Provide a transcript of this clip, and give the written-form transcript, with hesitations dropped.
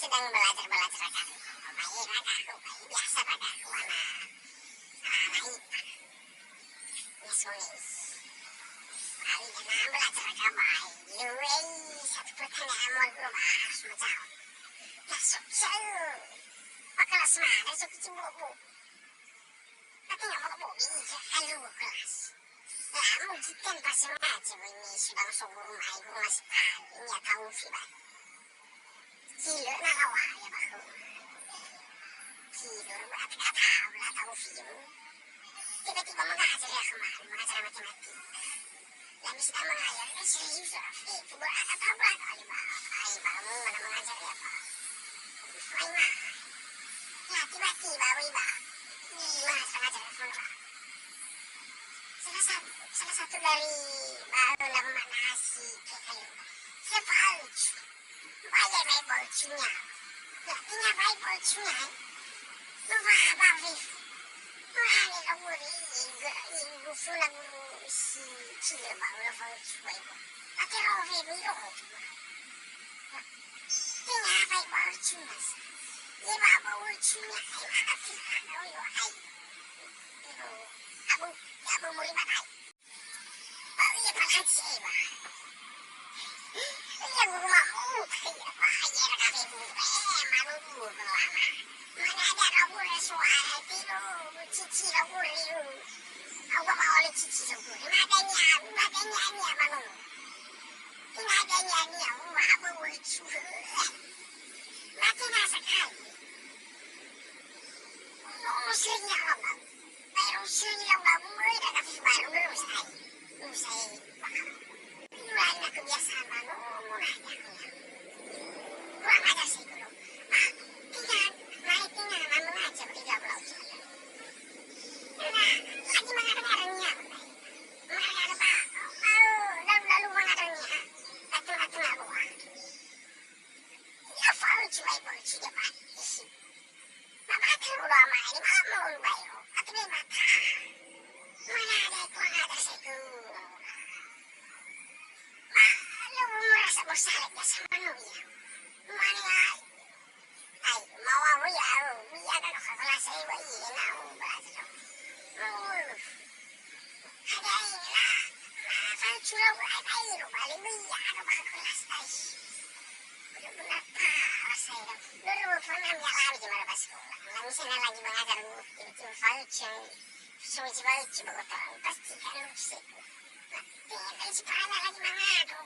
sedang belajar kali. Baik ragaku, baik biasa ragaku anak IPA. Yes, kali jangan belajar agama. Luwe satu pertanyaan mau gue bahas macam. Masuk saya. Kelas mana sok cibobo. Katanya mau bobi halo kelas. Kamu kita pas ngaji ini sedang subuh rumah ibu masih kali ya tahu fibat. Gila nak awak ya bahu. Gila berarti tak tahu lah tahu film. Tiba-tiba mengajar ya kemarin mengajar matematik. Lama sedang mengajar kan serius lah. Itu berapa tahu berapa kali bahu mana mengajar ya pak. Main mah. Ya tiba-tiba wiba. Gimana mengajar telepon pak. Salah satu dari baru lama nasi kayak sepalcu. Baik bolcunya. Artinya baik bolcunya. Lupa apa Viv. Wah ini kamu ini sudah si cile baru bolcu baik. Tapi kalau Viv itu artinya baik bolcunya. Dia bawa bolcunya. Abu muri batai. Baru dia pakai siapa? Dia guru mau kayak bahaya kali guru. Malu guru lama. Mana ada kamu resuai itu cici kamu itu. Aku bawa oleh cici kamu. Madanya malu. Madanya aku bercu. Mati nasa kali. Musuhnya apa? Musuhnya apa? Mereka kasih baru usai bakal. Mulanya kebiasaan baru mulanya. Kurang aja sih dulu. Tinggal mengajar di dalam laut. Nah, lagi mengadarnya. Mengadar apa? Lalu mengadarnya. Tengah-tengah bawah. Ya, falcu dia pak. Mama kan udah sama ini, mama udah bayo. Tapi dia mata. Mana ada kurang ada situ. Lu merasa bersalah ya sama lu ya. Mana ay, mau aku ya, biar kan kelas saya bayi, nak belajar. Ada ini lah. Falcu lah, ayo balik biar bakal kelas saya. Benar-benar parah saya. Dulu pernah lagi gimana pas sekolah. Misalnya lagi mengajar tiba-tiba falcu. Suci falcu begitu. Pasti kan lucu itu. Tapi sekarang lagi mengajar.